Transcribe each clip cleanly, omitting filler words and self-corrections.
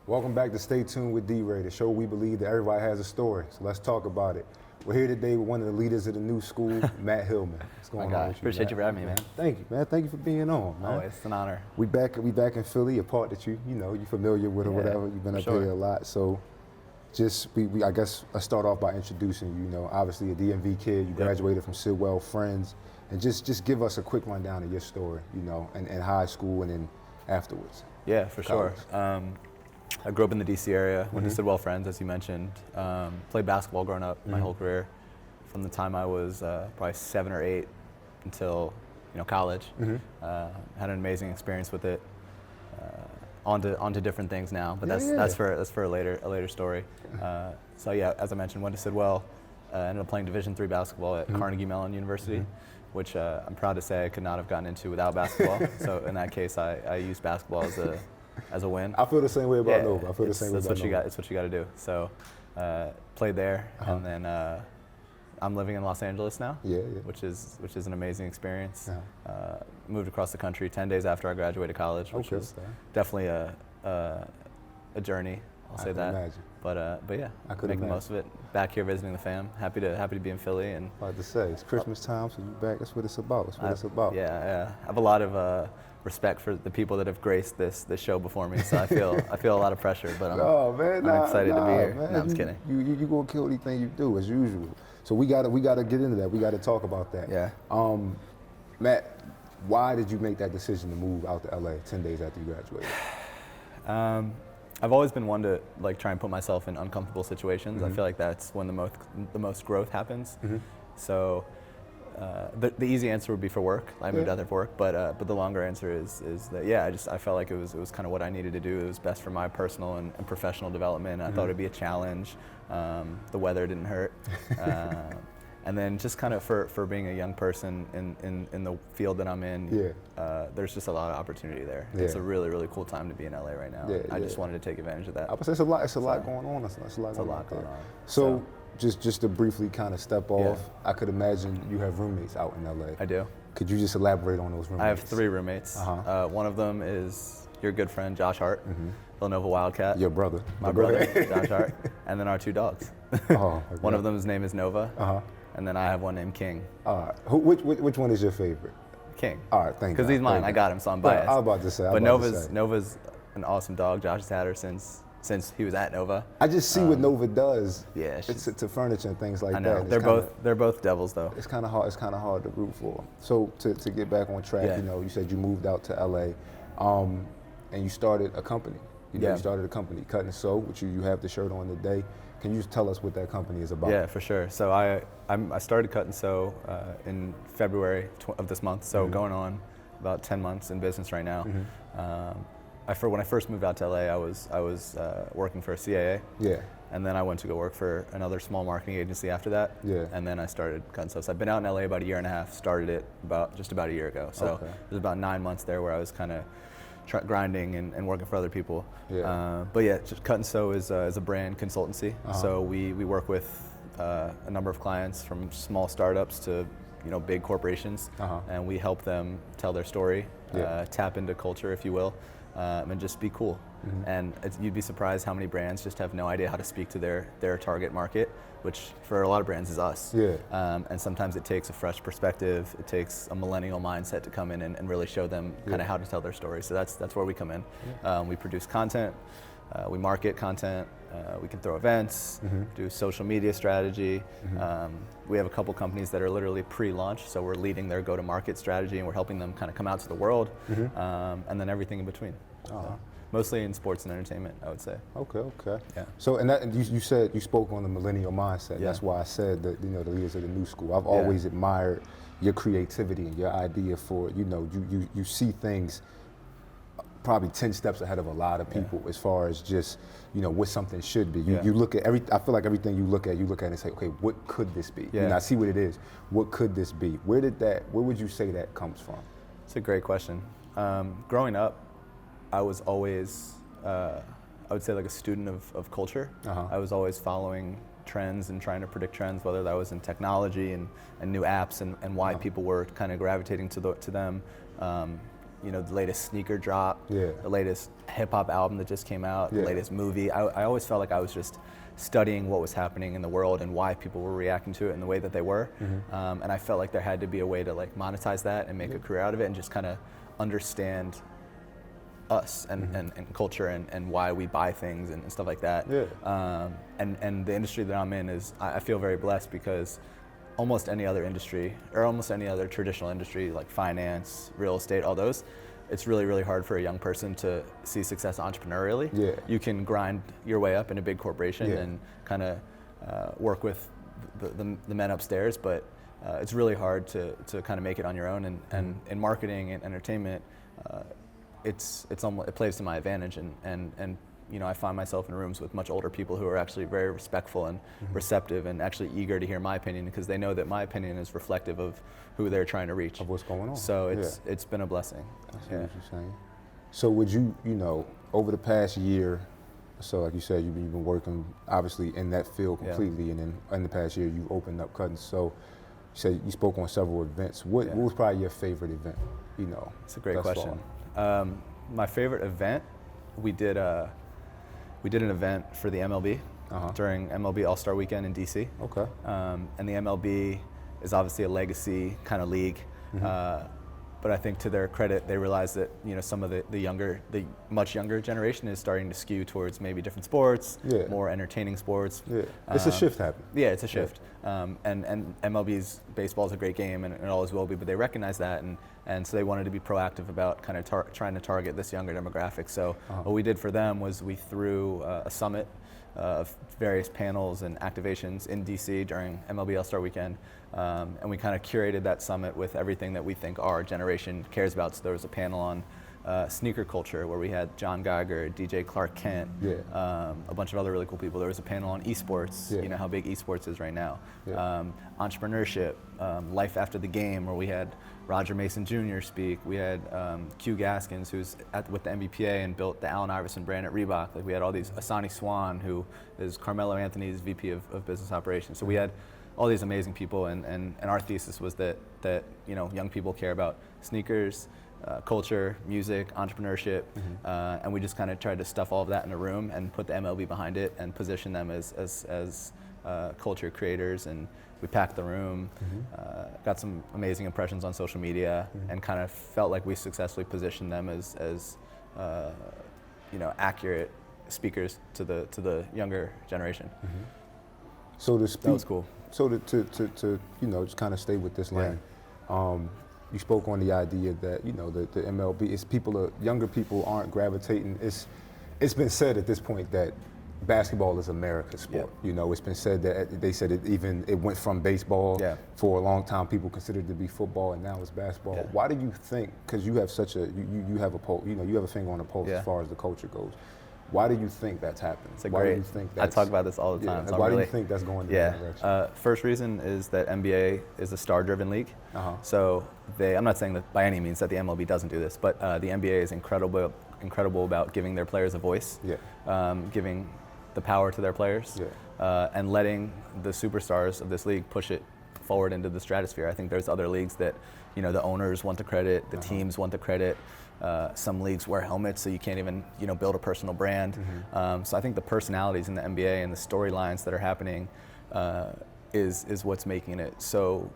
Welcome back to Stay Tuned with D.Rey, the show we believe that everybody has a story. So let's talk about it. We're here today with one of the leaders of the new school, Matt Hillman. What's going on with you, Appreciate Matt? you for having me, man. Thank you, man. Thank you for being on, man. Always, it's an honor. We back in Philly, a part that you're familiar with or whatever. You've been up here a lot. So I guess let's start off by introducing you. Obviously a DMV kid, you graduated from Sidwell Friends, and just give us a quick rundown of your story, in high school and then afterwards. Yeah, for sure. I grew up in the DC area, went to Sidwell Friends, as you mentioned. Played basketball growing up my whole career, from the time I was probably 7 or 8 until college. Had an amazing experience with it. Onto different things now, but that's for a later story. So yeah, as I mentioned, went to Sidwell. Ended up playing Division III basketball at Carnegie Mellon University, which I'm proud to say I could not have gotten into without basketball. So in that case, I used basketball as a win. I feel the same way about Nova. I feel the same way about Nova. It's what you got to do. So played there, and then I'm living in Los Angeles now, which is an amazing experience. Moved across the country 10 days after I graduated college, which was definitely a journey. I'll say that. Imagine. But yeah, making the most of it. Back here visiting the fam. Happy to be in Philly. And like to say, it's Christmas time, so you're back. That's what it's about. That's what it's about. Yeah. I have a lot of respect for the people that have graced this show before me. So I feel a lot of pressure, but I'm excited to be here. Man. No, I'm just kidding. You gonna kill anything you do as usual. So we gotta get into that. We gotta talk about that. Yeah. Matt, why did you make that decision to move out to LA 10 days after you graduated? I've always been one to try and put myself in uncomfortable situations. I feel like that's when the most growth happens. So the easy answer would be for work. I moved out there for work, but the longer answer is that I felt like it was kind of what I needed to do. It was best for my personal and professional development. I thought it'd be a challenge. The weather didn't hurt. And then just kind of for being a young person in the field that I'm in, there's just a lot of opportunity there. It's a really, really cool time to be in LA right now. I just wanted to take advantage of that. I would say it's a lot going on. It's a lot going on. So just to briefly kind of step off, I could imagine you have roommates out in LA. I do. Could you just elaborate on those roommates? I have 3 roommates. One of them is your good friend, Josh Hart, Villanova Wildcat. Your brother. My brother, Josh Hart. And then our 2 dogs. One of them's name is Nova. And then I have one named King. All right. Which one is your favorite? King. All right, thank you. Because he's mine. I got him, so I'm biased. I was about to say. But Nova's an awesome dog. Josh has had her since he was at Nova. I just see what Nova does. Yeah, it's to furniture and things like I know. that. They're both devils though. It's kind of hard. It's kind of hard to root for. So to get back on track, you said you moved out to LA, and you started a company. You started a company, Cut and Sew, which you have the shirt on today. Can you just tell us what that company is about? Yeah, for sure. So I started Cut and Sew in February of this month. So going on about 10 months in business right now. When I first moved out to LA, I was working for a CAA. Yeah. And then I went to go work for another small marketing agency after that. Yeah. And then I started Cut and Sew. So I've been out in LA about a year and a half. Started it just about a year ago. So it was about 9 months there where I was kind of grinding and working for other people. But yeah, just Cut and Sew is a brand consultancy. So we work with a number of clients from small startups to big corporations, and we help them tell their story, tap into culture, if you will, and just be cool. And you'd be surprised how many brands just have no idea how to speak to their target market, which for a lot of brands is us. And sometimes it takes a fresh perspective. It takes a millennial mindset to come in and really show them kind of how to tell their story. So that's where we come in. We produce content, we market content, we can throw events, do social media strategy. We have a couple companies that are literally pre-launch, so we're leading their go-to-market strategy and we're helping them kind of come out to the world, and then everything in between. So, mostly in sports and entertainment, I would say. Okay. Yeah. So, and you said you spoke on the millennial mindset. Yeah. That's why I said that the leaders of the new school. I've always admired your creativity and your idea for you see things probably 10 steps ahead of a lot of people as far as just what something should be. You look at I feel like everything you look at and say, okay, what could this be? I see what it is. What could this be? Where would you say that comes from? It's a great question. Growing up, I was always, I would say, like a student of culture. I was always following trends and trying to predict trends, whether that was in technology and new apps and why people were kind of gravitating to them. the latest sneaker drop, the latest hip hop album that just came out, the latest movie. I always felt like I was just studying what was happening in the world and why people were reacting to it in the way that they were. And I felt like there had to be a way to like monetize that and make a career out of it and just kind of understand us and culture and why we buy things and stuff like that. And the industry that I'm in is, I feel very blessed because almost any other industry or almost any other traditional industry like finance, real estate, all those, it's really, really hard for a young person to see success entrepreneurially. You can grind your way up in a big corporation and kind of work with the men upstairs, but it's really hard to kind of make it on your own. And in marketing and entertainment, it plays to my advantage. And I find myself in rooms with much older people who are actually very respectful and receptive and actually eager to hear my opinion because they know that my opinion is reflective of who they're trying to reach. Of what's going on. So it's been a blessing. I see what you're saying. So would you, over the past year, so like you said, you've been working obviously in that field completely, and then in the past year you opened up Cuttings. So you said you spoke on several events. What was probably your favorite event? It's a great question. My favorite event, we did an event for the MLB during MLB All-Star Weekend in DC. Okay. And the MLB is obviously a legacy kind of league. But I think to their credit, they realized that some of the much younger generation is starting to skew towards maybe different sports, more entertaining sports. It's a shift happening. Yeah, it's a shift. And MLB's baseball is a great game, and it always will be. But they recognize that, and so they wanted to be proactive about kind of trying to target this younger demographic. So what we did for them was we threw a summit of various panels and activations in DC during MLB All-Star Weekend. And we kind of curated that summit with everything that we think our generation cares about. So there was a panel on sneaker culture where we had John Geiger, DJ Clark Kent, a bunch of other really cool people. There was a panel on esports, how big esports is right now. Entrepreneurship, life after the game, where we had Roger Mason Jr. speak. We had Q Gaskins, who's with the MBPA and built the Allen Iverson brand at Reebok. Like we had all these, Asani Swan, who is Carmelo Anthony's VP of Business Operations. So we had all these amazing people, and our thesis was that young people care about sneakers, culture, music, entrepreneurship, and we just kind of tried to stuff all of that in a room and put the MLB behind it and position them as culture creators. And we packed the room, got some amazing impressions on social media, and kind of felt like we successfully positioned them as accurate speakers to the younger generation. So to speak, that was cool. So to just kind of stay with this lane. You spoke on the idea that the MLB, it's younger people aren't gravitating. It's been said at this point that basketball is America's sport. It's been said that they said it went from baseball for a long time. People considered it to be football, and now it's basketball. Why do you think? Because you have you have a pulse. You have a finger on the pulse as far as the culture goes. Why do you think that's happened? Why do you think I talk about this all the time. So why do you think that's going in that direction? First reason is that NBA is a star-driven league. So I'm not saying that by any means that the MLB doesn't do this, but the NBA is incredible about giving their players a voice, giving the power to their players, and letting the superstars of this league push it forward into the stratosphere. I think there's other leagues that the owners want the credit, the teams want the credit. Some leagues wear helmets, so you can't even build a personal brand. So I think the personalities in the NBA and the storylines that are happening is what's making it so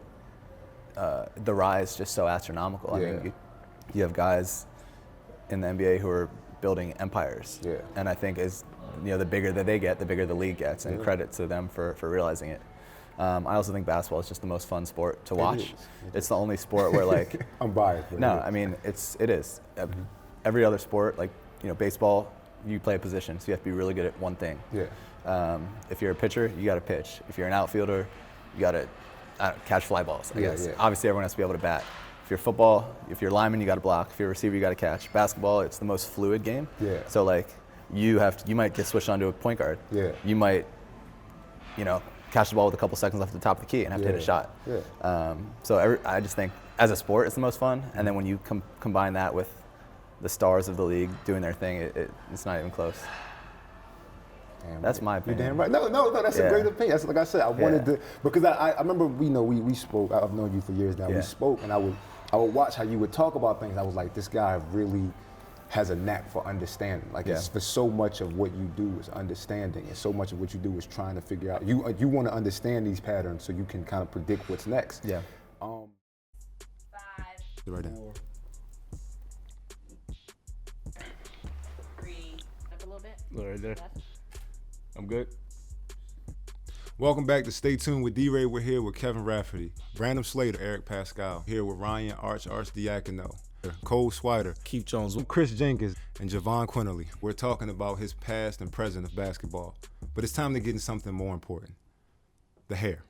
the rise just so astronomical. I mean, you have guys in the NBA who are building empires, and I think the bigger that they get, the bigger the league gets, and credit to them for realizing it. I also think basketball is just the most fun sport to watch. It's the only sport where like I'm biased. But no, I mean it is. Every other sport, like baseball, you play a position, so you have to be really good at one thing. If you're a pitcher, you got to pitch. If you're an outfielder, you got to catch fly balls. I guess. Obviously, everyone has to be able to bat. If you're football, if you're lineman, you got to block. If you're a receiver, you got to catch. Basketball, it's the most fluid game. So like you might get switched onto a point guard. You might, catch the ball with a couple seconds left at the top of the key and have to hit a shot. So I just think as a sport, it's the most fun. And then when you combine that with the stars of the league doing their thing, it's not even close. Damn, that's my opinion. You're damn right. No, that's a great opinion. That's like I said, I wanted to, because I remember we spoke. I've known you for years now. We spoke, and I would I would watch how you would talk about things. I was like, this guy really has a knack for understanding. Like, it's for so much of what you do is understanding, and so much of what you do is trying to figure out. You want to understand these patterns so you can kind of predict what's next. Yeah. 5, Right there. 4, 3. Up a little bit. Right there. Left. I'm good. Welcome back to Stay Tuned with D.Rey. We're here with Kevin Rafferty, Brandon Slater, Eric Pascal. Here with Ryan Archdiacono, Cole Swider, Keith Jones. Chris Jenkins, and Javon Quinterly. We're talking about his past and present of basketball. But it's time to get into something more important. The hair.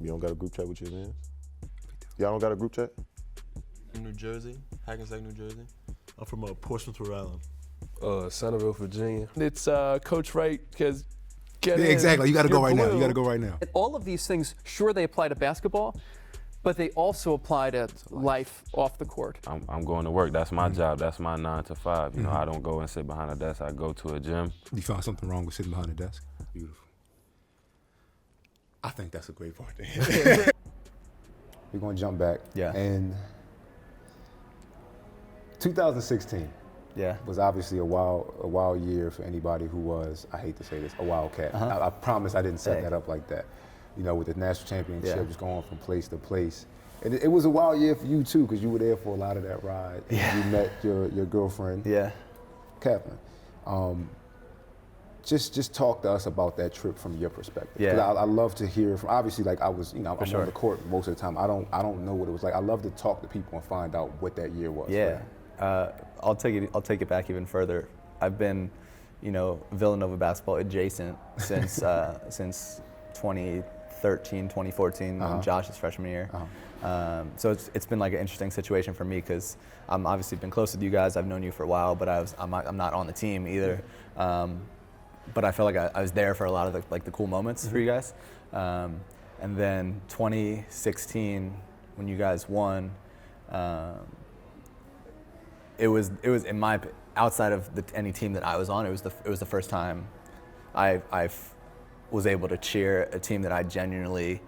You don't got a group chat with your man? Y'all don't got a group chat? New Jersey, Hackensack, New Jersey. I'm from Portsmouth, Rhode Island. Centerville, Virginia. It's Coach Wright because Yeah, exactly. You got to go right now. You got to go right now. All of these things, sure, they apply to basketball, but they also apply to life off the court. I'm going to work. That's my job. That's my 9 to 5. You know, I don't go and sit behind a desk. I go to a gym. You found something wrong with sitting behind a desk? Beautiful. I think that's a great part there. We're going to jump back. Yeah. And 2016 was obviously a wild year for anybody who was, I hate to say this, a wildcat. I promise I didn't set that up like that. You know, with the national championship just going from place to place. And it was a wild year for you too, because you were there for a lot of that ride. And you met your girlfriend, Catherine. Just talk to us about that trip from your perspective. Yeah. I love to hear from, obviously, like I was, I'm sure. on the court most of the time. I don't know what it was like. I love to talk to people and find out what that year was. Yeah. I'll take it back even further. I've been, Villanova basketball adjacent since 2013, 2014, Josh's freshman year. So it's been like an interesting situation for me because I'm obviously been close with you guys. I've known you for a while, but I'm not on the team either. But I felt like I was there for a lot of the cool moments for you guys. And then 2016, when you guys won, it was in my, outside of any team that I was on, it was the first time I was able to cheer a team that I genuinely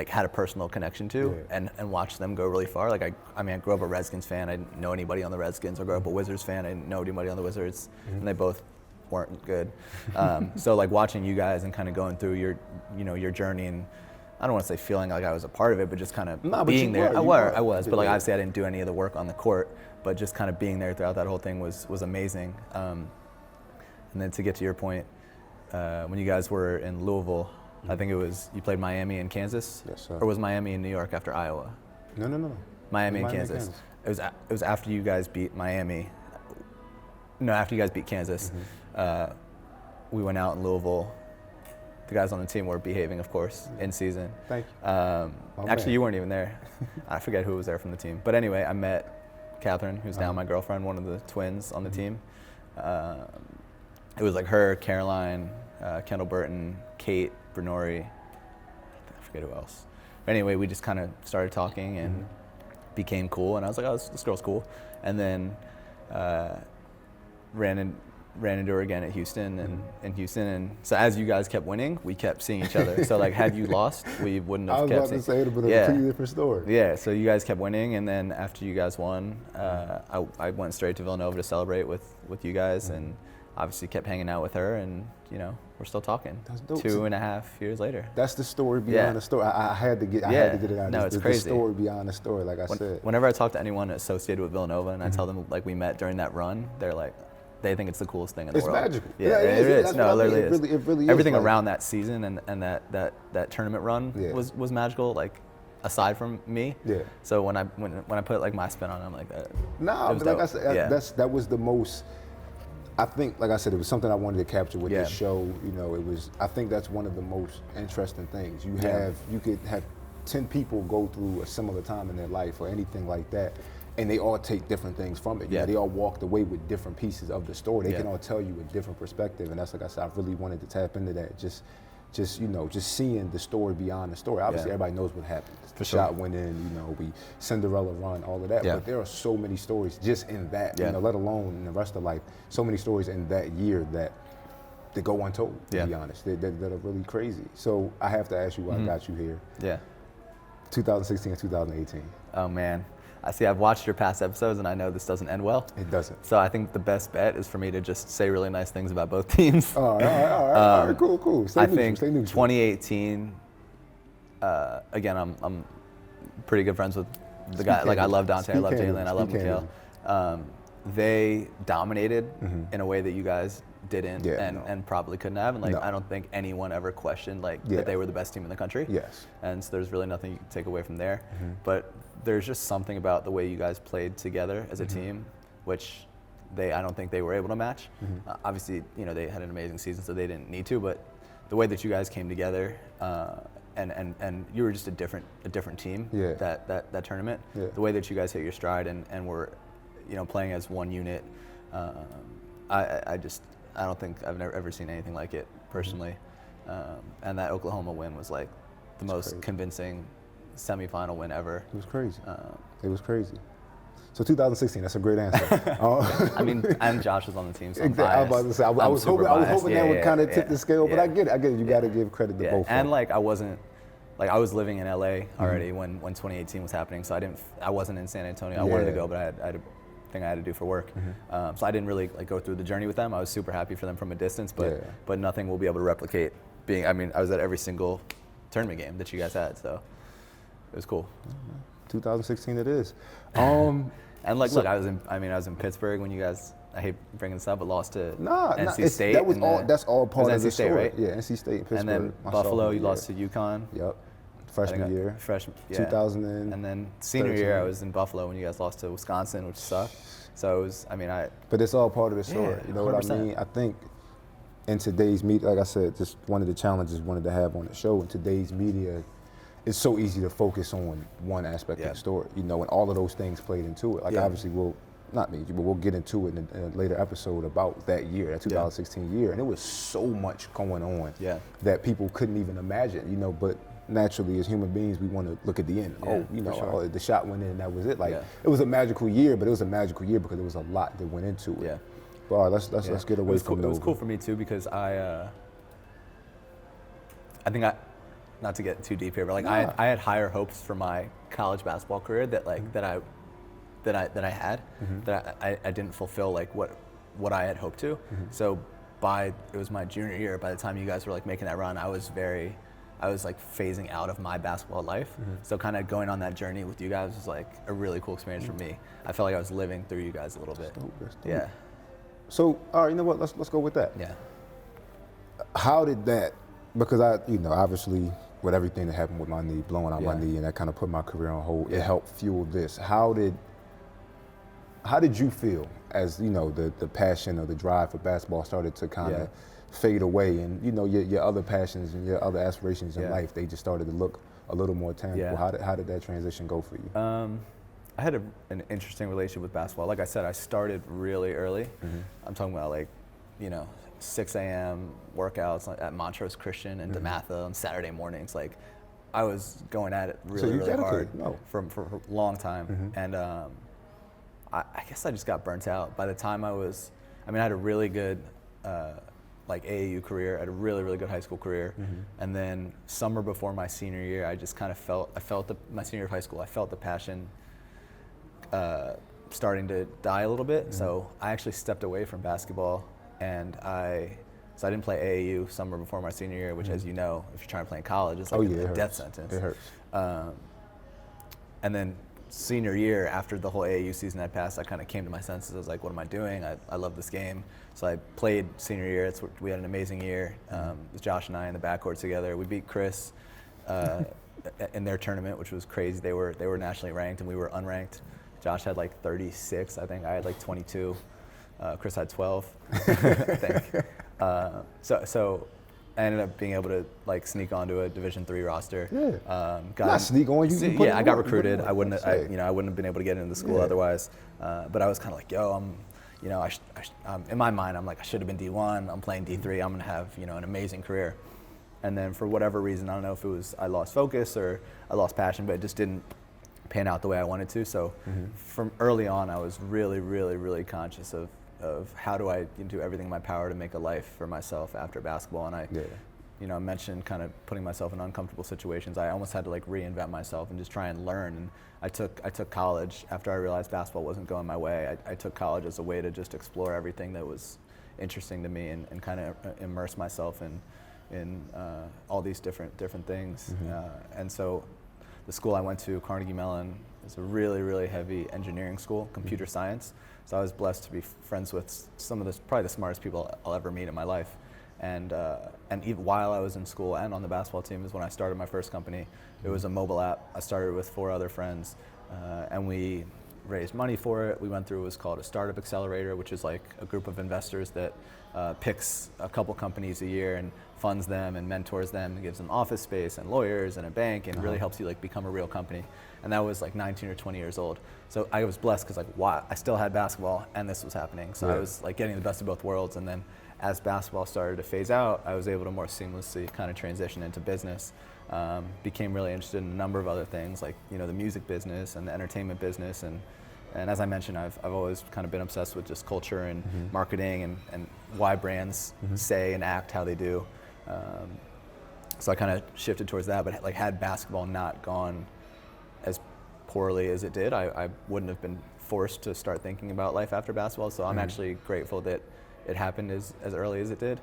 had a personal connection to and watch them go really far. I grew up a Redskins fan. I didn't know anybody on the Redskins. I grew up a Wizards fan. I didn't know anybody on the Wizards, and they both weren't good. So watching you guys and kind of going through your journey, and I don't want to say feeling like I was a part of it, but just kind of being there. I was, but obviously I didn't do any of the work on the court, but just kind of being there throughout that whole thing was amazing. And then to get to your point, when you guys were in Louisville, I think it was, you played Miami and Kansas? Yes, sir. Or was Miami and New York after Iowa? No. Miami and Kansas. It was after you guys beat Miami. No, after you guys beat Kansas. We went out in Louisville. The guys on the team were behaving, of course, in season. Thank you. Actually, you weren't even there. I forget who was there from the team. But anyway, I met Catherine, who's now my girlfriend, one of the twins on the team. It was her, Caroline, Kendall Burton, Kate, Bernori, I forget who else. But anyway, we just kind of started talking and became cool. And I was like, oh, this girl's cool. And then ran into her again at Houston and in Houston. And so as you guys kept winning, we kept seeing each other. So had you lost, we wouldn't have kept seeing. I was about to say it, but a completely different story. Yeah, so you guys kept winning. And then after you guys won, I went straight to Villanova to celebrate with you guys and obviously kept hanging out with her. And, we're still talking. That's dope. 2.5 years later. That's the story beyond the story. I had to get it out. No, it's crazy. The story beyond the story, like I said. Whenever I talk to anyone associated with Villanova and I tell them we met during that run, they're like, they think it's the coolest thing in the world. It's magical. Yeah, it is. No, it literally is. It really is. Everything around that season and that tournament run was magical. Aside from me. Yeah. So when I put my spin on it, I'm like that. Nah, but like I said, that was the most. I think, like I said, it was something I wanted to capture with this show. It was. I think that's one of the most interesting things. You could have 10 people go through a similar time in their life or anything like that, and they all take different things from it. They all walked away with different pieces of the story. They can all tell you a different perspective, and that's, like I said, I really wanted to tap into that. Just seeing the story beyond the story. Obviously, everybody knows what happened. The shot went in, we Cinderella run, all of that. But there are so many stories just in that, let alone in the rest of life. So many stories in that year that go untold, to be honest, that are really crazy. So I have to ask you why I got you here. 2016 and 2018. Oh, man. I've watched your past episodes, and I know this doesn't end well. It doesn't. So I think the best bet is for me to just say really nice things about both teams. All right, cool. Stay I neutral, think stay neutral. 2018. Again, I'm pretty good friends with the guy. Like, I love Dante, I love Jalen, I love Mikhail. They dominated in a way that you guys didn't, and probably couldn't have. And like, I don't think anyone ever questioned that they were the best team in the country. Yes. And so there's really nothing you can take away from there. But there's just something about the way you guys played together as a team, which I don't think they were able to match. Obviously, they had an amazing season, so they didn't need to. But the way that you guys came together, and you were just a different team. That tournament. The way that you guys hit your stride and were, playing as one unit. I don't think I've ever seen anything like it personally. And that Oklahoma win was like the most convincing semifinal win ever. It was crazy. It was crazy. So 2016, that's a great answer. I mean, and Josh was on the team, so I'm exactly. I was about to say, I was hoping that would kind of tip the scale, but I get it. You got to give credit to both. And like, I was living in LA already when 2018 was happening, so I wasn't in San Antonio. I wanted to go, but I had a thing I had to do for work. So I didn't really go through the journey with them. I was super happy for them from a distance, but nothing will be able to replicate I was at every single tournament game that you guys had, so it was cool. 2016 it is. And look, I was in Pittsburgh when you guys, I hate bringing this up, but lost to NC State. That's all part of the NC State, story. right? Yeah, NC State, Pittsburgh. And then Buffalo, you lost to UConn. Yep. Freshman year. 2000. And then senior year, I was in Buffalo when you guys lost to Wisconsin, which sucked. So it was, But it's all part of the story. You know 100%. What I mean? I think in today's media, like I said, just one of the challenges we wanted to have on the show, in today's media, it's so easy to focus on one aspect of the story, and all of those things played into it. Like obviously but we'll get into it in a later episode about that year, that 2016 year, and it was so much going on that people couldn't even imagine, but naturally as human beings, we want to look at the end. The shot went in and that was it. It was a magical year, but it was a magical year because there was a lot that went into it. Yeah. But all right, let's get away from It was cool for me too because I think not to get too deep here, but I had higher hopes for my college basketball career that I had that I didn't fulfill what I had hoped to. So it was my junior year. By the time you guys were making that run, I was phasing out of my basketball life. So kind of going on that journey with you guys was a really cool experience for me. I felt like I was living through you guys a little bit. Yeah. So all right, you know what? Let's go with that. Yeah. How did that? Because obviously with everything that happened with my knee, blowing out my knee, and that kind of put my career on hold, it helped fuel this. How did you feel as the passion or the drive for basketball started to kind of fade away, and your other passions and your other aspirations in life, they just started to look a little more tangible? How did that transition go for you? I had an interesting relationship with basketball. Like I said, I started really early. I'm talking about 6 a.m. workouts at Montrose Christian and DeMatha on Saturday mornings. I was going at it really hard for a long time. And I guess I just got burnt out. By the time I had a really good AAU career, I had a really, really good high school career. And then summer before my senior year, I just kind of my senior year of high school, I felt the passion starting to die a little bit. So I actually stepped away from basketball, and I didn't play AAU summer before my senior year, which, as you know, if you're trying to play in college, it's a death sentence. It hurts. And then senior year, after the whole AAU season had passed, I kind of came to my senses. I was like, what am I doing? I love this game. So I played senior year. We had an amazing year. With Josh and I in the backcourt together. We beat Chris in their tournament, which was crazy. They were nationally ranked, and we were unranked. Josh had 36, I think. I had 22. Chris had 12, I think. So I ended up being able to sneak onto a Division III roster. Not sneak on you. I got recruited. I wouldn't have been able to get into the school otherwise. But I was kind of in my mind, I'm I should have been D1. I'm playing D3. I'm gonna have an amazing career. And then for whatever reason, I don't know if it was I lost focus or I lost passion, but it just didn't pan out the way I wanted to. So from early on, I was really, really, really conscious of how do I do everything in my power to make a life for myself after basketball. And I mentioned kind of putting myself in uncomfortable situations. I almost had to like reinvent myself and just try and learn. And I took college after I realized basketball wasn't going my way. I took college as a way to just explore everything that was interesting to me and kind of immerse myself in all these different things. And so the school I went to, Carnegie Mellon, is a really, really heavy engineering school, computer science. So I was blessed to be friends with some of probably the smartest people I'll ever meet in my life. And even while I was in school and on the basketball team is when I started my first company. It was a mobile app. I started with 4 other friends, and we raised money for it. We went through what was called a startup accelerator, which is like a group of investors that picks a couple companies a year and funds them and mentors them and gives them office space and lawyers and a bank and really helps you like become a real company. And that was like 19 or 20 years old. So I was blessed because like wow, I still had basketball and this was happening. So I was like getting the best of both worlds. And then as basketball started to phase out, I was able to more seamlessly kind of transition into business. Became really interested in a number of other things like the music business and the entertainment business. And as I mentioned, I've always kind of been obsessed with just culture and marketing and why brands say and act how they do. So I kind of shifted towards that, but like had basketball not gone as poorly as it did, I wouldn't have been forced to start thinking about life after basketball. So I'm actually grateful that it happened as early as it did.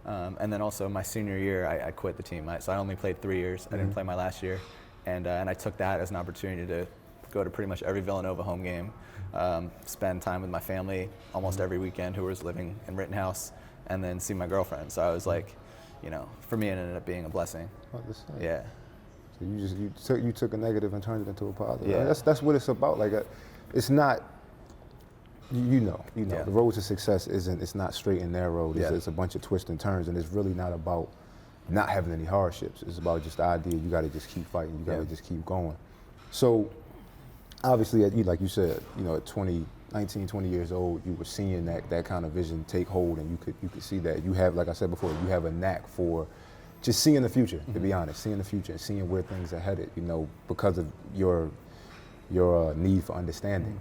And then also my senior year, I quit the team. So I only played 3 years. I didn't play my last year. And I took that as an opportunity to go to pretty much every Villanova home game, spend time with my family almost every weekend who was living in Rittenhouse, and then see my girlfriend. So I was like, for me it ended up being a blessing. Yeah. So you took a negative and turned it into a positive. Yeah. I mean, that's what it's about. Like it's not. The road to success it's not straight and narrow. It's a bunch of twists and turns, and it's really not about not having any hardships. It's about just the idea you got to just keep fighting. You got to just keep going. So obviously, like you said, at 19, 20 years old, you were seeing that kind of vision take hold, and you could see that. You have, like I said before, you have a knack for just seeing the future, to be honest, seeing the future and seeing where things are headed, because of your need for understanding.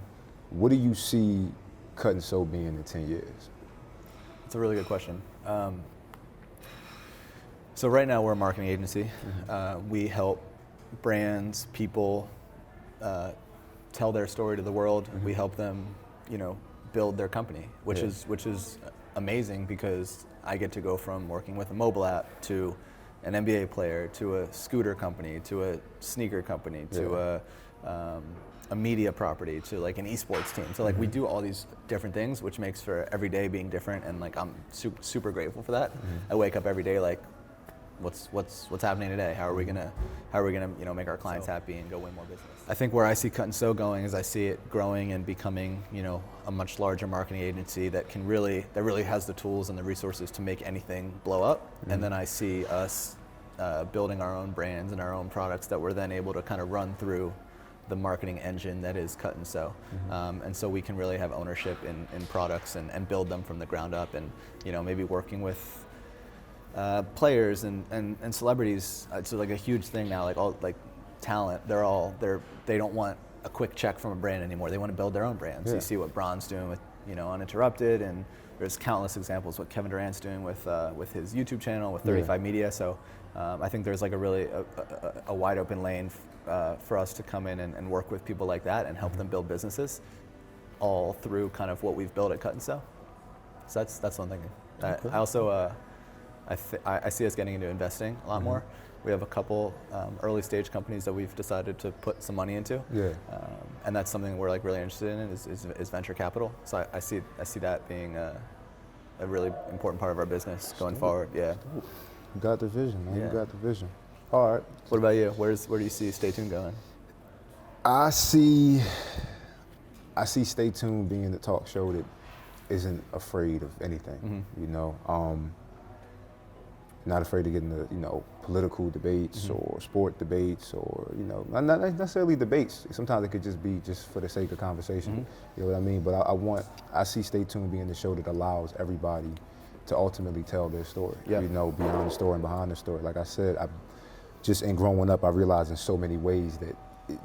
What do you see Cut and Sew being in 10 years? That's a really good question. So right now we're a marketing agency. We help brands, people tell their story to the world. We help them, build their company, which is amazing because I get to go from working with a mobile app to an NBA player to a scooter company to a sneaker company to a media property to like an esports team. So like we do all these different things, which makes for every day being different, and like I'm super grateful for that. I wake up every day like, what's happening today? How are we gonna make our clients happy and go win more business? I think where I see Cut and Sew going is I see it growing and becoming a much larger marketing agency that really has the tools and the resources to make anything blow up. And then I see us building our own brands and our own products that we're then able to kind of run through the marketing engine that is Cut and Sew. And so we can really have ownership in products and build them from the ground up, and maybe working with players and celebrities. It's like a huge thing now, like all like talent, they don't want a quick check from a brand anymore. They want to build their own brands. You see what Bron's doing with Uninterrupted, and there's countless examples what Kevin Durant's doing with his YouTube channel with 35 Media. So I think there's like a really a wide open lane for us to come in and work with people like that and help them build businesses, all through kind of what we've built at Cut and Sew. So that's what I'm thinking. I also I see us getting into investing a lot more. We have a couple early stage companies that we've decided to put some money into. And that's something we're like really interested in is venture capital. So I see that being a really important part of our business going forward. Yeah. You got the vision, man. You got the vision. All right. What about you? Where do you see Stay Tuned going? I see Stay Tuned being the talk show that isn't afraid of anything. Not afraid to get into political debates or sport debates or not necessarily debates. Sometimes it could just be just for the sake of conversation. You know what I mean? But I see Stay Tuned being the show that allows everybody to ultimately tell their story. Beyond the story and behind the story. Like I said, just in growing up, I realized in so many ways that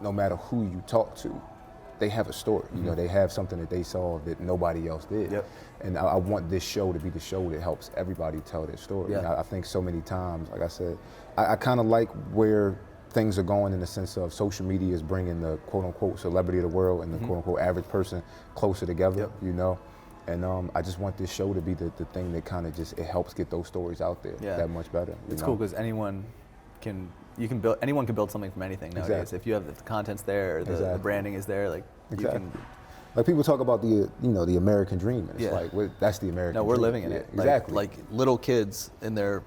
no matter who you talk to, they have a story. You know, they have something that they saw that nobody else did. Yep. And I want this show to be the show that helps everybody tell their story. Yeah. And I think so many times, like I said, I kind of like where things are going in the sense of social media is bringing the quote unquote celebrity of the world and the quote unquote average person closer together. Yep. You know. And I just want this show to be the thing that kind of just, it helps get those stories out there that much better. It's cool because anyone can build something from anything nowadays. Exactly. If you have the content's there, the branding is there, like you can. Like people talk about the the American dream, and it's like that's the American. No, we're dream. living in it. Exactly. Like little kids in their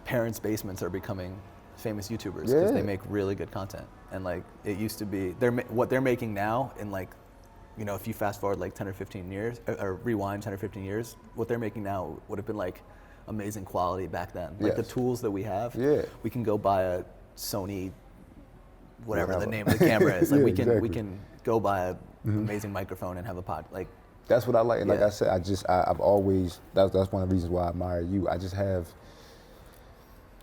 parents' basements are becoming famous YouTubers because they make really good content. And like it used to be, what they're making now in like, if you fast forward like 10 or 15 years, or rewind 10 or 15 years, what they're making now would have been like amazing quality back then. Like the tools that we have, we can go buy a Sony, whatever the name of the camera is. Like we can go buy an amazing microphone and have a pod. Like that's what I like. And like I said, I've always, that's one of the reasons why I admire you.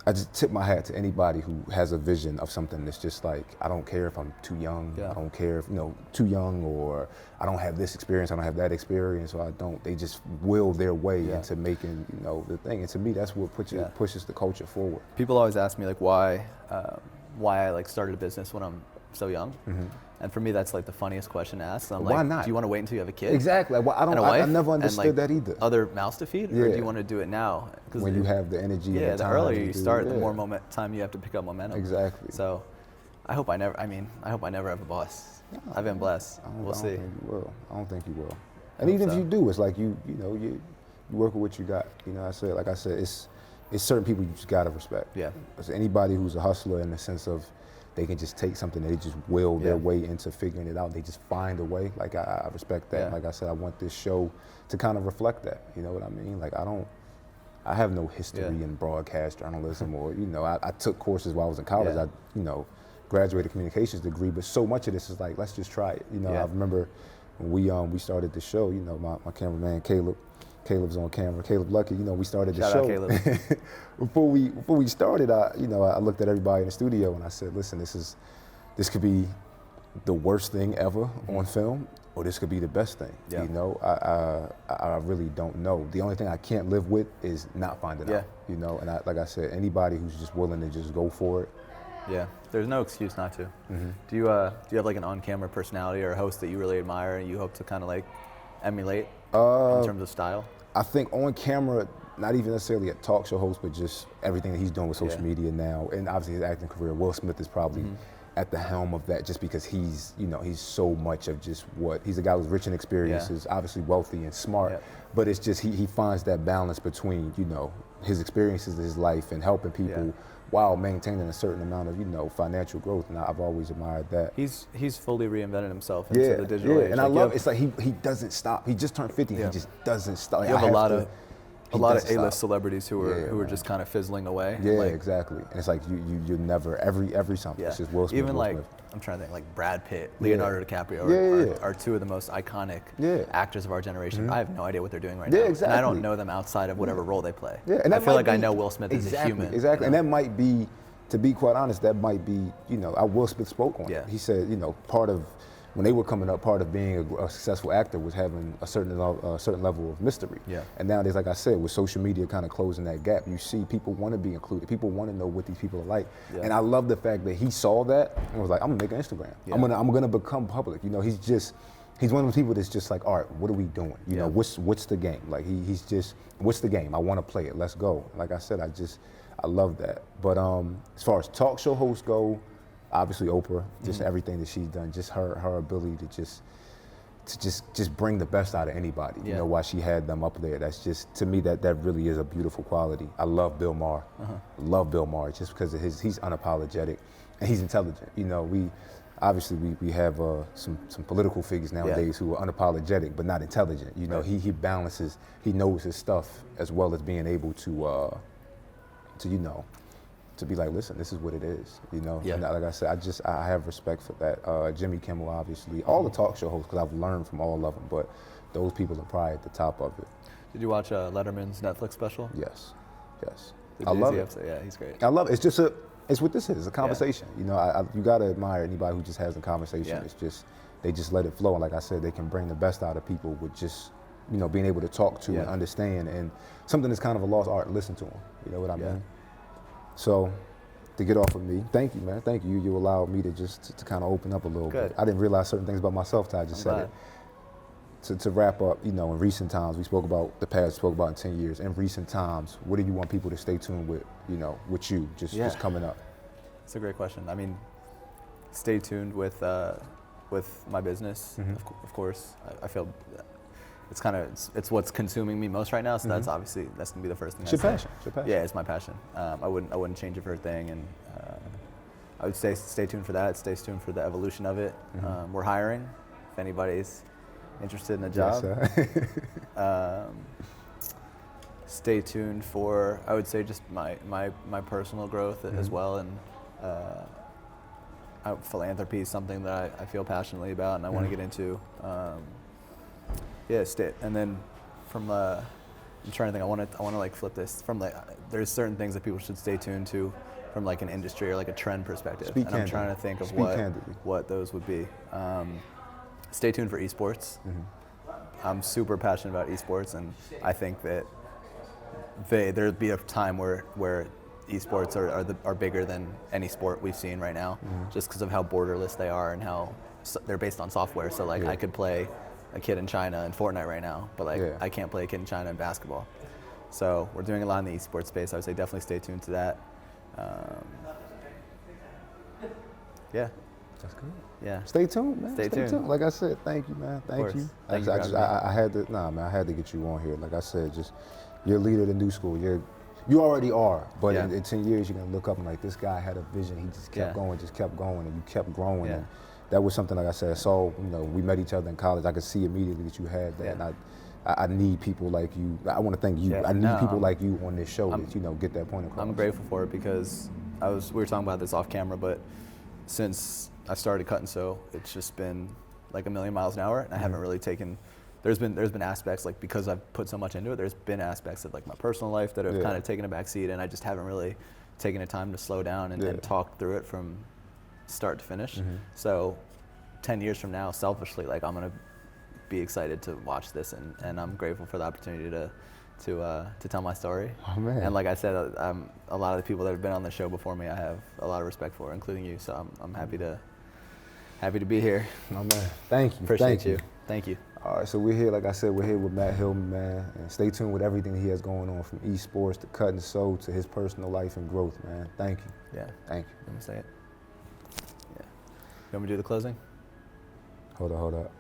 I just tip my hat to anybody who has a vision of something that's just like, I don't care if I'm too young, I don't care if, too young, or I don't have this experience, I don't have that experience, or they just will their way into making, the thing. And to me, that's what pushes the culture forward. People always ask me like why I like started a business when I'm so young. And for me, that's like the funniest question to ask. So I'm why like, not? Do you want to wait until you have a kid? Exactly. Well, I never understood that either. Other mouths to feed, or do you want to do it now? When you have the energy. Yeah, and the the time earlier you start, the yeah. more time you have to pick up momentum. Exactly. So, I hope I never have a boss. No, I've been blessed. We'll see. I don't think you will. I don't think you will. And even if you do, it's like you work with what you got. Like I said, it's certain people you just gotta respect. Yeah. Because anybody who's a hustler in the sense of they can just take something, they just will their way into figuring it out. They just find a way. Like I respect that. Like I said, I want this show to kind of reflect that. You know what I mean? Like I have no history in broadcast journalism, or I took courses while I was in college. I graduated communications degree, but so much of this is like, let's just try it. I remember when we started the show. My cameraman Caleb's on camera. Caleb Lucky, we started the Shout show. out, Caleb. Before we started, I looked at everybody in the studio and I said, listen, this could be the worst thing ever on film, or this could be the best thing. Yeah. I really don't know. The only thing I can't live with is not finding out. And like I said, anybody who's just willing to just go for it. Yeah, there's no excuse not to. Do you have like an on-camera personality or a host that you really admire and you hope to kind of like emulate in terms of style? I think on camera, not even necessarily a talk show host, but just everything that he's doing with social media now, and obviously his acting career. Will Smith is probably at the helm of that, just because he's so much of just he's a guy who's rich in experiences, obviously wealthy and smart, but it's just he finds that balance between his experiences, his life, and helping people while maintaining a certain amount of financial growth, and I've always admired that. He's fully reinvented himself into the digital age. And I love it's like he doesn't stop. He just turned 50. He just doesn't stop. You have a lot of A-list celebrities who are just kind of fizzling away. Yeah, exactly. And it's like you never every something. It's just Will Smith. Even Will like Smith. I'm trying to think like Brad Pitt, Leonardo DiCaprio are two of the most iconic actors of our generation. I have no idea what they're doing right now. Exactly. And I don't know them outside of whatever role they play. Yeah, and I feel like I know Will Smith as a human. Exactly. And that might be, to be quite honest, that might be, Will Smith spoke on it. He said, part of, when they were coming up, part of being a successful actor was having a certain level of mystery. Yeah. And nowadays, like I said, with social media kind of closing that gap, you see people want to be included. People want to know what these people are like. Yeah. And I love the fact that he saw that and was like, I'm gonna make an Instagram. Yeah. I'm gonna become public. He's one of those people that's just like, all right, what are we doing? What's the game? Like he's just, what's the game? I want to play it. Let's go. Like I said, I love that. But as far as talk show hosts go, obviously Oprah, just everything that she's done, just her ability to just bring the best out of anybody. Why she had them up there. That's just, to me, that really is a beautiful quality. I love Bill Maher. Love Bill Maher just because of he's unapologetic and he's intelligent. We have some political figures nowadays who are unapologetic but not intelligent. He balances, he knows his stuff as well as being able to be like, listen, this is what it is, And like I said, I have respect for that. Jimmy Kimmel, obviously, all the talk show hosts, because I've learned from all of them, but those people are probably at the top of it. Did you watch Letterman's Netflix special? Yes. I love it. Yeah, he's great. I love it. It's just It's what this is, a conversation. You know, you gotta admire anybody who just has a conversation. Yeah. It's just, they just let it flow. And like I said, they can bring the best out of people with just, you know, being able to talk to and understand. And something that's kind of a lost art, listen to them. You know what I mean? So, to get off of me, thank you, man. Thank you. You allowed me to just to kind of open up a little bit. I didn't realize certain things about myself till I just said it. To wrap up, you know, in recent times, we spoke about the past, spoke about in 10 years. In recent times, what do you want people to stay tuned with, you know, with you, just coming up? It's a great question. I mean, stay tuned with my business, of course. I feel it's kind of, it's what's consuming me most right now, so that's obviously, that's gonna be the first thing. It's your passion. Yeah, it's my passion. I wouldn't change it for a thing, and I would say stay tuned for that, stay tuned for the evolution of it. We're hiring, if anybody's interested in a job. Yes, stay tuned for, I would say, just my personal growth as well, and philanthropy is something that I feel passionately about and I want to get into. And then from I'm trying to think, I want to like flip this from like, there's certain things that people should stay tuned to from like an industry or like a trend perspective. I'm trying to think of what those would be. Stay tuned for esports. I'm super passionate about esports, and I think that there'd be a time where esports are bigger than any sport we've seen right now, just because of how borderless they are and how they're based on software. So like I could play a kid in China in Fortnite right now, but like I can't play a kid in China in basketball. So we're doing a lot in the esports space. I would say definitely stay tuned to that. That's good. Yeah. Stay tuned, man. Stay tuned. Like I said, thank you, man. Thank you. I had to get you on here. Like I said, just you're a leader of the new school. You already are, but in 10 years you're gonna look up and like, this guy had a vision. He just kept going, and you kept growing. And that was something, like I said. So you know, we met each other in college. I could see immediately that you had that. And I need people like you. I want to thank you. I need people like you on this show that, you know, get that point across. I'm grateful for it, because we were talking about this off camera, but since I started Cut and Sew, it's just been like a million miles an hour, and I haven't really taken. There's been aspects, like, because I've put so much into it, there's been aspects of like my personal life that have kind of taken a back seat, and I just haven't really taken the time to slow down and talk through it from start to finish. So 10 years from now, selfishly, like, I'm gonna be excited to watch this, and I'm grateful for the opportunity to tell my story. Oh, man. And like I said, a lot of the people that have been on the show before me, I have a lot of respect for, including you. So I'm happy to be here. Oh, man. Thank you. Appreciate you. Thank you. All right, so we're here, like I said, we're here with Matt Hillman, man. And stay tuned with everything he has going on, from esports to Cut and Sew to his personal life and growth, man. Thank you. Yeah. Thank you. Let me say it. Yeah. You want me to do the closing? Hold up.